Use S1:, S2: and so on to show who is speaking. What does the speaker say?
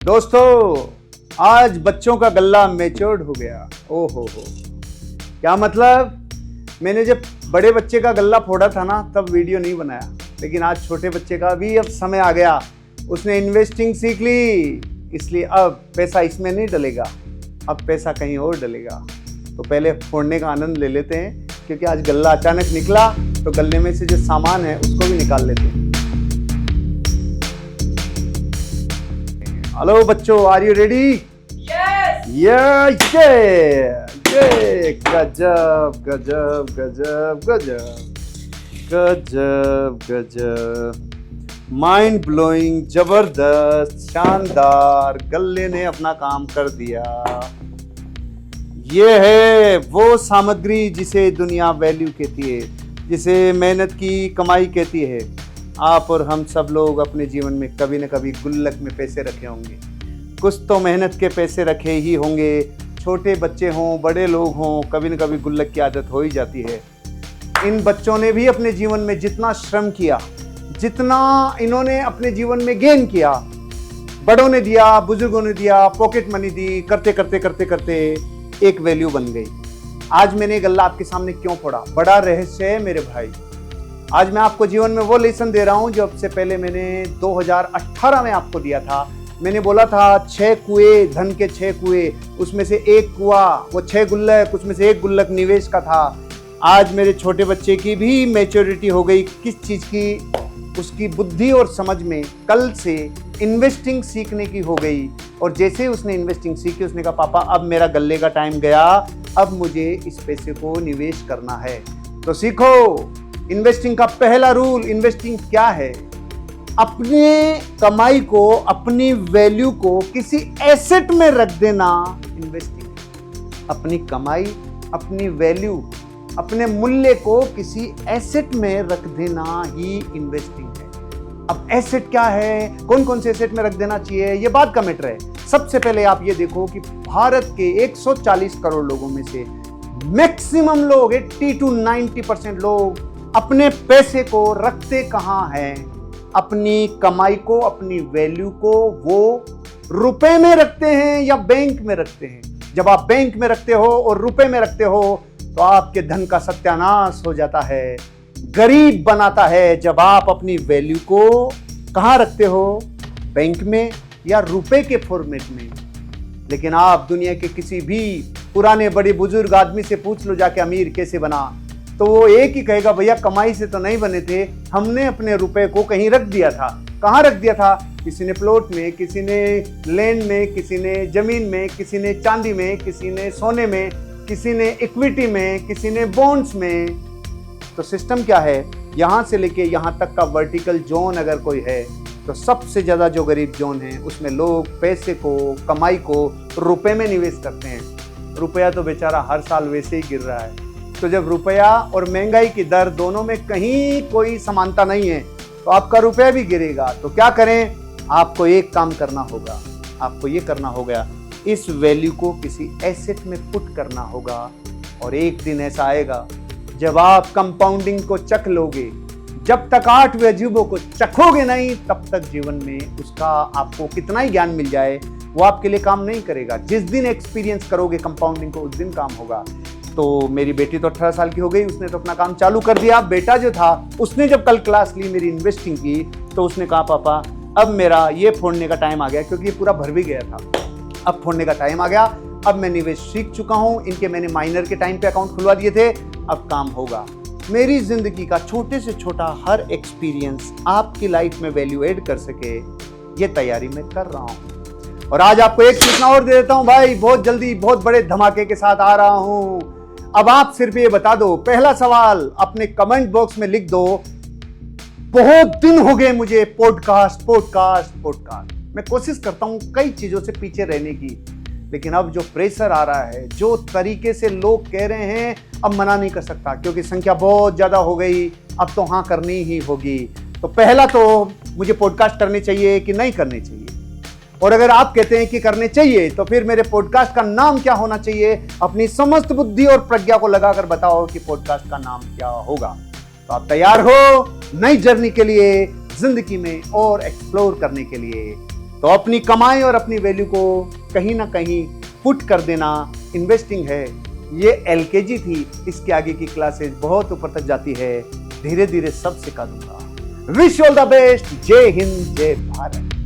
S1: दोस्तों, आज बच्चों का गल्ला मैच्योर्ड हो गया। ओ हो, क्या मतलब? मैंने जब बड़े बच्चे का गल्ला फोड़ा था ना, तब वीडियो नहीं बनाया, लेकिन आज छोटे बच्चे का भी अब समय आ गया। उसने इन्वेस्टिंग सीख ली, इसलिए अब पैसा इसमें नहीं डलेगा, अब पैसा कहीं और डलेगा। तो पहले फोड़ने का आनंद ले लेते हैं, क्योंकि आज गल्ला अचानक निकला, तो गल्ले में से जो सामान है उसको भी निकाल लेते हैं। हेलो बच्चों, आर यू रेडी?
S2: Yes!
S1: ये गजब गजब गजब गजब गजब गजब, माइंड ब्लोइंग, जबरदस्त, शानदार। गल्ले ने अपना काम कर दिया। ये है वो सामग्री जिसे दुनिया वैल्यू कहती है, जिसे मेहनत की कमाई कहती है। आप और हम सब लोग अपने जीवन में कभी न कभी गुल्लक में पैसे रखे होंगे, कुछ तो मेहनत के पैसे रखे ही होंगे। छोटे बच्चे हों, बड़े लोग हों, कभी न कभी गुल्लक की आदत हो ही जाती है। इन बच्चों ने भी अपने जीवन में जितना श्रम किया, जितना इन्होंने अपने जीवन में गेन किया, बड़ों ने दिया, बुजुर्गों ने दिया, पॉकेट मनी दी, करते करते करते करते एक वैल्यू बन गई। आज मैंने गल्ला आपके सामने क्यों फोड़ा? बड़ा रहस्य है मेरे भाई। आज मैं आपको जीवन में वो लेसन दे रहा हूं जो सबसे पहले मैंने 2018 में आपको दिया था। मैंने बोला था 6 कुएं, धन के 6 कुएं, उसमें से एक कुआ, वो 6 गुल्लक, उसमें से एक गुल्लक निवेश का था। आज मेरे छोटे बच्चे की भी मैच्योरिटी हो गई, किस चीज की? उसकी बुद्धि और समझ में कल से इन्वेस्टिंग सीखने की हो गई। और जैसे उसने इन्वेस्टिंग सीखी, उसने कहा पापा अब मेरा गल्ले का टाइम गया, अब मुझे इस पैसे को निवेश करना है। तो सीखो इन्वेस्टिंग का पहला रूल। इन्वेस्टिंग क्या है? अपने कमाई को, अपनी वैल्यू को किसी एसेट में रख देना इन्वेस्टिंग। अपनी कमाई, अपनी वैल्यू, अपने मूल्य को किसी एसेट में रख देना ही इन्वेस्टिंग है। अब एसेट क्या है, कौन कौन से एसेट में रख देना चाहिए, ये बात का मैटर है। सबसे पहले आप ये देखो कि भारत के 140 करोड़ लोगों में से मैक्सिमम लोग, 80 to 90% लोग अपने पैसे को रखते कहां हैं? अपनी कमाई को, अपनी वैल्यू को वो रुपए में रखते हैं या बैंक में रखते हैं? जब आप बैंक में रखते हो और रुपए में रखते हो तो आपके धन का सत्यानाश हो जाता है, गरीब बनाता है। जब आप अपनी वैल्यू को कहां रखते हो? बैंक में या रुपए के फॉर्मेट में। लेकिन आप दुनिया के किसी भी पुराने बड़े बुजुर्ग आदमी से पूछ लो जाके अमीर कैसे बना, तो वो एक ही कहेगा भैया कमाई से तो नहीं बने थे, हमने अपने रुपए को कहीं रख दिया था। कहाँ रख दिया था? किसी ने प्लॉट में, किसी ने लैंड में, किसी ने जमीन में, किसी ने चांदी में, किसी ने सोने में, किसी ने इक्विटी में, किसी ने बॉन्ड्स में। तो सिस्टम क्या है? यहाँ से लेके यहाँ तक का वर्टिकल जोन अगर कोई है, तो सबसे ज्यादा जो गरीब जोन है उसमें लोग पैसे को, कमाई को रुपए में निवेश करते हैं। रुपया तो बेचारा हर साल वैसे ही गिर रहा है। तो जब रुपया और महंगाई की दर दोनों में कहीं कोई समानता नहीं है, तो आपका रुपया भी गिरेगा। तो क्या करें? आपको एक काम करना होगा, आपको ये करना होगा, इस वैल्यू को किसी एसेट में पुट करना होगा। और एक दिन ऐसा आएगा जब आप कंपाउंडिंग को चख लोगे। जब तक 8 अजूबों को चखोगे नहीं, तब तक जीवन में उसका आपको कितना ही ज्ञान मिल जाए, वो आपके लिए काम नहीं करेगा। जिस दिन एक्सपीरियंस करोगे कंपाउंडिंग को, उस दिन काम होगा। तो मेरी बेटी तो 18 साल की हो गई, उसने तो अपना काम चालू कर दिया। बेटा जो था, उसने जब कल क्लास ली मेरी इन्वेस्टिंग की, तो उसने कहा पापा अब मेरा ये फोड़ने का टाइम आ गया, क्योंकि ये पूरा भर भी गया था। अब फोड़ने का टाइम आ गया, अब मैं निवेश सीख चुका हूं, इनके मैंने माइनर के टाइम पे अकाउंट खुलवा दिए थे, अब काम होगा। मेरी जिंदगी का छोटे से छोटा हर एक्सपीरियंस आपकी लाइफ में वैल्यू एड कर सके, ये तैयारी मैं कर रहा हूं। और आज आपको एक सूचना और दे देता हूं भाई, बहुत जल्दी बहुत बड़े धमाके के साथ आ रहा हूं। अब आप सिर्फ ये बता दो, पहला सवाल अपने कमेंट बॉक्स में लिख दो, बहुत दिन हो गए मुझे पॉडकास्ट पॉडकास्ट पॉडकास्ट। मैं कोशिश करता हूं कई चीजों से पीछे रहने की, लेकिन अब जो प्रेशर आ रहा है, जो तरीके से लोग कह रहे हैं, अब मना नहीं कर सकता, क्योंकि संख्या बहुत ज्यादा हो गई। अब तो हाँ करनी ही होगी। तो पहला तो मुझे पॉडकास्ट करने चाहिए कि नहीं करने चाहिए? और अगर आप कहते हैं कि करने चाहिए, तो फिर मेरे पॉडकास्ट का नाम क्या होना चाहिए? अपनी समस्त बुद्धि और प्रज्ञा को लगाकर बताओ कि पॉडकास्ट का नाम क्या होगा। तो आप तैयार हो नई जर्नी के लिए, जिंदगी में और एक्सप्लोर करने के लिए? तो अपनी कमाई और अपनी वैल्यू को कहीं ना कहीं पुट कर देना इन्वेस्टिंग है। ये LKG थी, इसके आगे की क्लासेज बहुत ऊपर तक जाती है, धीरे धीरे सब सिखा दूंगा। Wish all the best. जय हिंद, जय भारत।